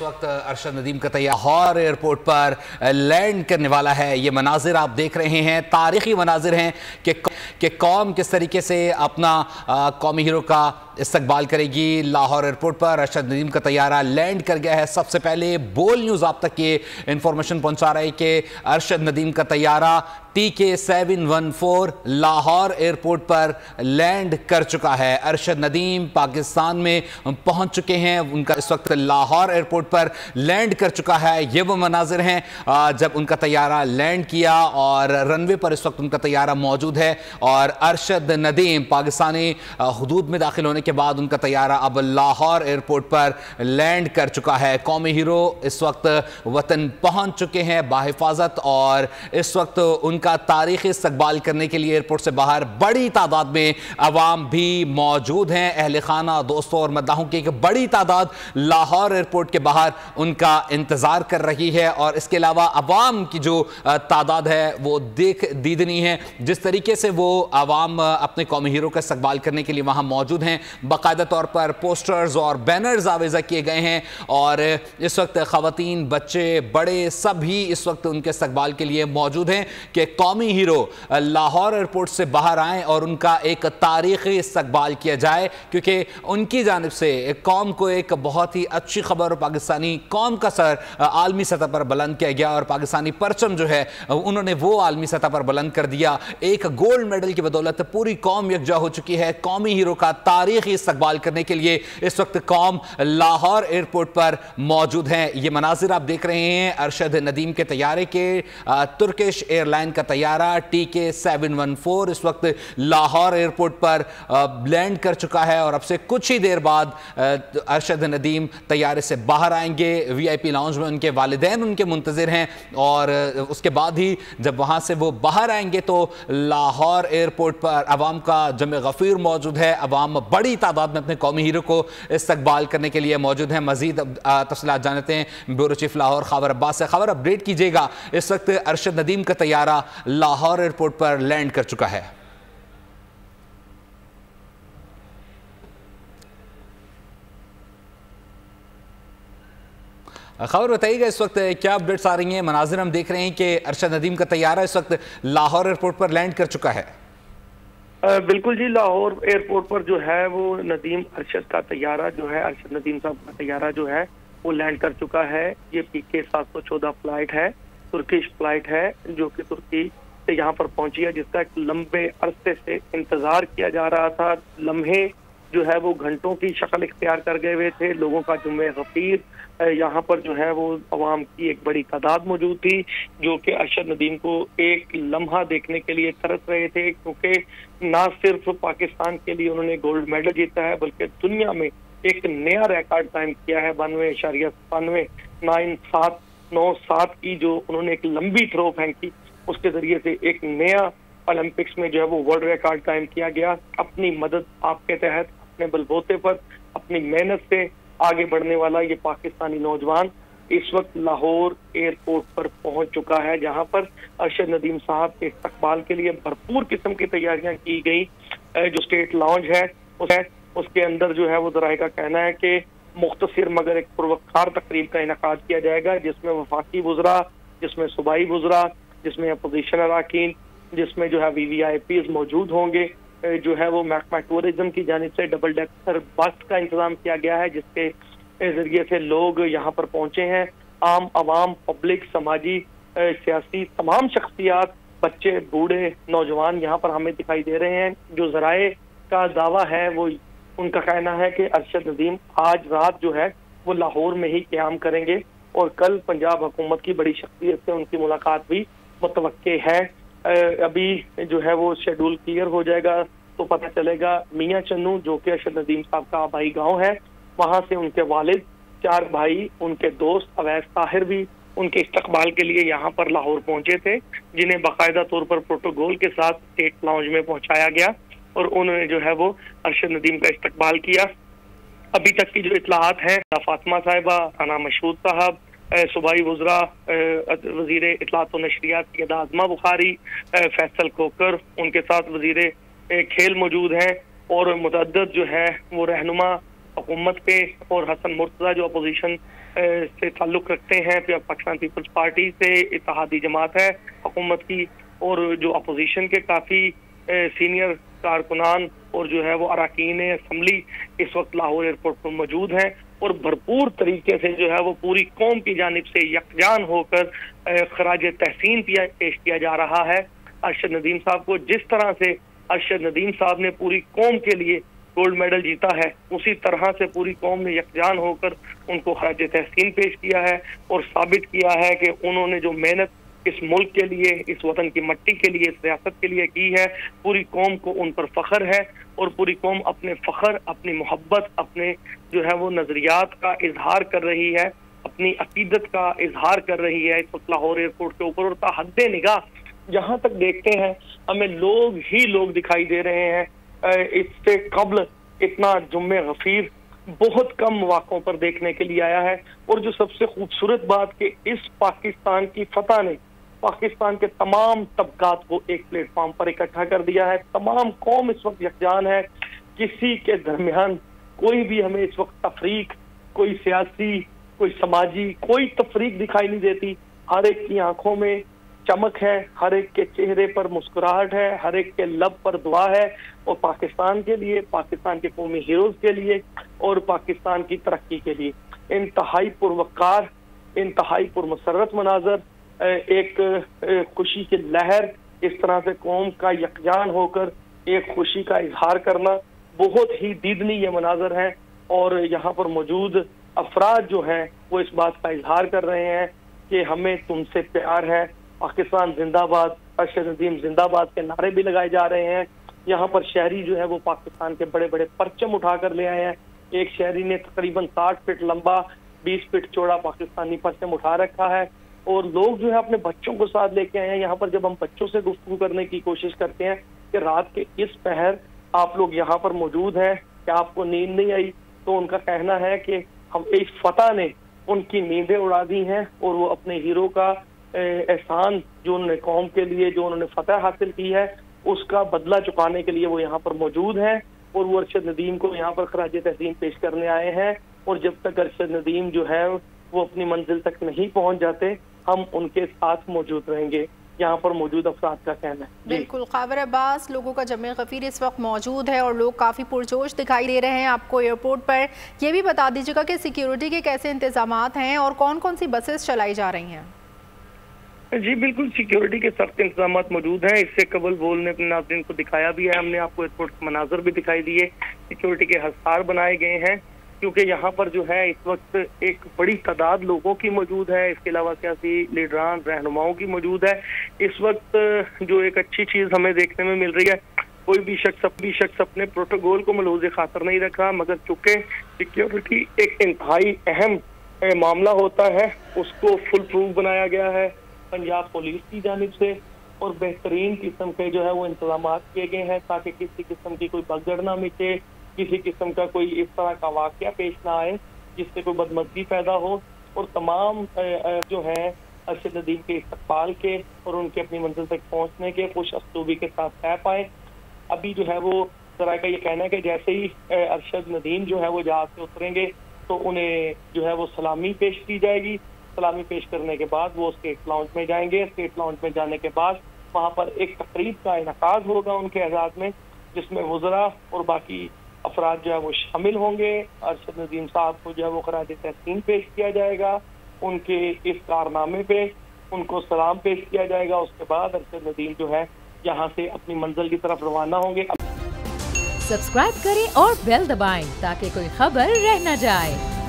इस वक्त अरशद नदीम का लाहौर एयरपोर्ट पर लैंड करने वाला है। ये मनाजिर आप देख रहे हैं, तारीखी मनाजिर हैं कि कौम किस तरीके से अपना कौमी हीरो का इस्तकबाल करेगी। लाहौर एयरपोर्ट पर अरशद नदीम का तैयारा लैंड कर गया है। सबसे पहले बोल न्यूज़ आप तक ये इंफॉर्मेशन पहुंचा रहा है कि अरशद नदीम का तैयारा TK714 लाहौर एयरपोर्ट पर लैंड कर चुका है। अरशद नदीम पाकिस्तान में पहुंच चुके हैं। उनका इस वक्त लाहौर एयरपोर्ट पर लैंड कर चुका है। ये वो मनाजिर हैं जब उनका तैयारा लैंड किया और रनवे पर इस वक्त उनका तैयारा मौजूद है और अरशद नदीम पाकिस्तानी हुदूद में दाखिल होने के बाद उनका तैयारा अब लाहौर एयरपोर्ट पर लैंड कर चुका है। कौमी हीरो इस वक्त वतन पहुंच चुके हैं बाहिफाजत और इस वक्त उनका तारीखी इस्तकबाल करने के लिए एयरपोर्ट से बाहर बड़ी तादाद में अवाम भी मौजूद हैं। अहले खाना, दोस्तों और मद्दाहों की एक बड़ी तादाद लाहौर एयरपोर्ट के बाहर उनका इंतजार कर रही है और इसके अलावा अवाम की जो तादाद है वो दीदनी है। जिस तरीके से वो अवाम अपने कौमी हीरो का इस्तकबाल करने के लिए वहां मौजूद हैं, बाकायदा तौर पर पोस्टर्स और बैनर्स आवेजा किए गए हैं और इस वक्त खवातीन, बच्चे, बड़े सभी इस वक्त उनके इस्तकबाल के लिए मौजूद हैं कि कौमी हीरो लाहौर एयरपोर्ट से बाहर आए और उनका एक तारीखी इस्तकबाल किया जाए, क्योंकि उनकी जानिब से कौम को एक बहुत ही अच्छी खबर, पाकिस्तानी कौम का सर आलमी सतह पर बुलंद किया गया और पाकिस्तानी परचम जो है उन्होंने वो आलमी सतह पर बुलंद कर दिया। एक गोल्ड मेडल की बदौलत पूरी कौम यकजा हो चुकी है। कौमी हीरो का तारीखी इस्तकबाल करने के लिए इस वक्त कौम लाहौर एयरपोर्ट पर मौजूद है। ये मनाजिर आप देख रहे हैं अरशद नदीम के तैयारे के। तुर्किश एयरलाइन का तैयारा TK714 इस वक्त लाहौर एयरपोर्ट पर लैंड कर चुका है और अब से कुछ ही देर बाद अरशद नदीम तैयारे से बाहर आएंगे। VIP लाउंज में उनके वालिदैन उनके मुंतजिर हैं और उसके बाद ही जब वहां से वो बाहर आएंगे तो लाहौर एयरपोर्ट पर अवाम का जमे गफीर मौजूद है। अवाम बड़ी तादाद में अपने कौमी हीरो को इस्तकबाल करने के लिए मौजूद है। मजीद तफसीलात जानते हैं ब्यूरो चीफ लाहौर खबर अब्बास से। खबर अपडेट कीजिएगा। इस वक्त अरशद नदीम का तैयारा लाहौर एयरपोर्ट पर लैंड कर चुका है। खबर बताइएगा इस वक्त क्या अपडेट्स आ रही हैं। मनाजिर हम देख रहे हैं कि अरशद नदीम का तैयारा इस वक्त लाहौर एयरपोर्ट पर लैंड कर चुका है। बिल्कुल जी, लाहौर एयरपोर्ट पर जो है वो नदीम अरशद का तैयारा जो है, अरशद नदीम साहब का तैयारा जो है वो लैंड कर चुका है। ये PK714 फ्लाइट है, तुर्किश फ्लाइट है जो कि तुर्की से यहाँ पर पहुंची है, जिसका एक लंबे अरसे से इंतजार किया जा रहा था। लम्हे जो है वो घंटों की शक्ल इख्तियार कर गए हुए थे। लोगों का जुम्मे गफीर यहाँ पर जो है वो अवाम की एक बड़ी तादाद मौजूद थी जो कि अरशद नदीम को एक लम्हा देखने के लिए तरस रहे थे, क्योंकि ना सिर्फ पाकिस्तान के लिए उन्होंने गोल्ड मेडल जीता है बल्कि दुनिया में एक नया रिकॉर्ड कायम किया है। 92.97 की जो उन्होंने एक लंबी थ्रो फेंकी, उसके जरिए से एक नया ओलंपिक्स में जो है वो वर्ल्ड रिकॉर्ड कायम किया गया। अपनी मदद आपके तहत, अपने बलबूते पर, अपनी मेहनत से आगे बढ़ने वाला ये पाकिस्तानी नौजवान इस वक्त लाहौर एयरपोर्ट पर पहुंच चुका है, जहां पर अरशद नदीम साहब के इस्तकबाल के लिए भरपूर किस्म की तैयारियां की गई। जो स्टेट लॉन्ज है उसके अंदर जो है वो जराए का कहना है कि मुख्तसर मगर एक पुरवकार तकरीब का इनकाद किया जाएगा, जिसमें वफाकी वुज़रा, जिसमें सूबाई वुज़रा, जिसमें अपोजिशन अरकान, जिसमें जो है VVIPs मौजूद होंगे। जो है वो महकमा टूरिज्म की जानिब से डबल डेकर बस का इंतजाम किया गया है, जिसके जरिए से लोग यहाँ पर पहुंचे हैं। आम आवाम, पब्लिक, समाजी, सियासी तमाम शख्सियात, बच्चे, बूढ़े, नौजवान यहाँ पर हमें दिखाई दे रहे हैं। जो जराए का दावा है वो उनका कहना है कि अरशद नदीम आज रात जो है वो लाहौर में ही क़याम करेंगे और कल पंजाब हुकूमत की बड़ी शख्सियत से उनकी मुलाकात भी मुतवक्के है। अभी जो है वो शेड्यूल क्लियर हो जाएगा तो पता चलेगा। मियाँ चन्नू जो कि अरशद नदीम साहब का आबाई गांव है, वहां से उनके वालिद, 4 भाई, उनके दोस्त अवैस ताहिर भी उनके इस्तकबाल के लिए यहाँ पर लाहौर पहुंचे थे, जिन्हें बाकायदा तौर पर प्रोटोकॉल के साथ स्टेट लाउंज में पहुंचाया गया और उन्होंने जो है वो अरशद नदीम का इस्तकबाल किया। अभी तक की जो इतलाहात हैं, फातिमा साहिबा, राना मशहूद साहब, सूबाई वुज़रा, वज़ीर इत्तलात व नशरियात सैयदा आज़मा बुखारी, फैसल खोकर, उनके साथ वज़ीर खेल मौजूद हैं और मुतअद्दिद जो है वो रहनुमा हुकूमत पे, और हसन मुर्तज़ा जो अपोजिशन से ताल्लुक़ रखते हैं, फिर पाकिस्तान पीपल्स पार्टी से इत्तेहादी जमात है हुकूमत की, और जो अपोजिशन के काफ़ी सीनियर कारकुनान और जो है वो अरकान असम्बली इस वक्त लाहौर एयरपोर्ट पर मौजूद हैं, और भरपूर तरीके से जो है वो पूरी कौम की जानिब से यकजान होकर खराज तहसीन पेश किया जा रहा है अरशद नदीम साहब को। जिस तरह से अरशद नदीम साहब ने पूरी कौम के लिए गोल्ड मेडल जीता है, उसी तरह से पूरी कौम ने यकजान होकर उनको खराज तहसीन पेश किया है और साबित किया है कि उन्होंने जो मेहनत इस मुल्क के लिए, इस वतन की मट्टी के लिए, इस रियासत के लिए की है, पूरी कौम को उन पर फख्र है, और पूरी कौम अपने फख्र, अपनी मोहब्बत, अपने जो है वो नजरियात का इजहार कर रही है, अपनी अकीदत का इजहार कर रही है इस वक्त लाहौर एयरपोर्ट के ऊपर। और ताहद्दे निगाह जहाँ तक देखते हैं हमें लोग ही लोग दिखाई दे रहे हैं। इससे कबल इतना जुम्मे गफीर बहुत कम मौक़ों पर देखने के लिए आया है। और जो सबसे खूबसूरत बात कि इस पाकिस्तान की फतह ने पाकिस्तान के तमाम तबकात को एक प्लेटफॉर्म पर इकट्ठा कर दिया है। तमाम कौम इस वक्त यकजान है, किसी के दरमियान कोई भी हमें इस वक्त तफरीक, कोई सियासी, कोई समाजी, कोई तफरीक दिखाई नहीं देती। हर एक की आंखों में चमक है, हर एक के चेहरे पर मुस्कुराहट है, हर एक के लब पर दुआ है, और पाकिस्तान के लिए, पाकिस्तान के कौमी हीरोज के लिए और पाकिस्तान की तरक्की के लिए इंतहाई पुरवकार, इंतहाई पुरमसरत मनाजर, एक खुशी की लहर, इस तरह से कौम का यकजान होकर एक खुशी का इजहार करना बहुत ही दीदनी ये मनाजर है। और यहाँ पर मौजूद अफराद जो हैं वो इस बात का इजहार कर रहे हैं कि हमें तुमसे प्यार है, पाकिस्तान जिंदाबाद, अरशद नदीम जिंदाबाद के नारे भी लगाए जा रहे हैं। यहाँ पर शहरी जो है वो पाकिस्तान के बड़े बड़े परचम उठा कर ले आए हैं। एक शहरी ने तकरीबन 60 फीट लंबा 20 फीट चौड़ा पाकिस्तानी परचम उठा रखा है, और लोग जो है अपने बच्चों को साथ लेके आए हैं। यहाँ पर जब हम बच्चों से गुफ्तगू करने की कोशिश करते हैं कि रात के इस पहर आप लोग यहाँ पर मौजूद हैं, क्या आपको नींद नहीं आई, तो उनका कहना है कि हम इस फतह ने उनकी नींदें उड़ा दी हैं, और वो अपने हीरो का एहसान जो उन्होंने कौम के लिए, जो उन्होंने फतह हासिल की है, उसका बदला चुकाने के लिए वो यहाँ पर मौजूद हैं। और वो अरशद नदीम को यहाँ पर खराज तहसीन पेश करने आए हैं। और जब तक अरशद नदीम जो है वो अपनी मंजिल तक नहीं पहुँच जाते, हम उनके साथ मौजूद रहेंगे, यहाँ पर मौजूद अफराद का कहना है। बिल्कुल ख़ाबर अब्बास, लोगों का जमे गफीर इस वक्त मौजूद है और लोग काफ़ी पुरजोश दिखाई दे रहे हैं आपको एयरपोर्ट पर। ये भी बता दीजिएगा कि सिक्योरिटी के कैसे इंतजामात हैं और कौन कौन सी बसेस चलाई जा रही हैं? जी बिल्कुल, सिक्योरिटी के सख्त इंतजाम मौजूद हैं। इससे कबल बोल ने अपने नाज़रीन को दिखाया भी है, हमने आपको एयरपोर्ट के मनाजर भी दिखाई दिए। सिक्योरिटी के हसार बनाए गए हैं, क्योंकि यहाँ पर जो है इस वक्त एक बड़ी तादाद लोगों की मौजूद है। इसके अलावा सियासी लीडरान, रहनुमाओं की मौजूद है। इस वक्त जो एक अच्छी चीज़ हमें देखने में मिल रही है, कोई भी शख्स अपने प्रोटोकॉल को मलूज़ खातर नहीं रखा, मगर चूंकि सिक्योरिटी एक इंतहाई अहम मामला होता है, उसको फुल प्रूफ बनाया गया है पंजाब पुलिस की जानिब से, और बेहतरीन किस्म के जो है वो इंतजाम किए गए हैं ताकि किसी किस्म की कोई भगदड़ ना मिटे, किसी किस्म का कोई इस तरह का वाकया पेश ना आए जिससे कोई बदमज़गी पैदा हो। और तमाम जो है अरशद नदीम के इस्तकबाल के और उनके अपनी मंजिल तक पहुँचने के खुश असलूबी के साथ तय पाए। अभी जो है वो जरा का ये कहना है कि जैसे ही अरशद नदीम जो है वो जहाज से उतरेंगे तो उन्हें जो है वो सलामी पेश की जाएगी। सलामी पेश करने के बाद वो स्टेट लाउंज में जाएंगे। स्टेट लाउंज में जाने के बाद वहाँ पर एक तकरीब का इनकाज होगा उनके एजाज में, जिसमें वज़रा और बाकी अफराद जो है वो शामिल होंगे। अरशद नदीम साहब को जो है वो खराज तहसीन पेश किया जाएगा, उनके इस कारनामे पे उनको सलाम पेश किया जाएगा। उसके बाद अरशद नदीम जो है यहाँ से अपनी मंजिल की तरफ रवाना होंगे। सब्सक्राइब करें और बेल दबाएं ताकि कोई खबर रह न जाए।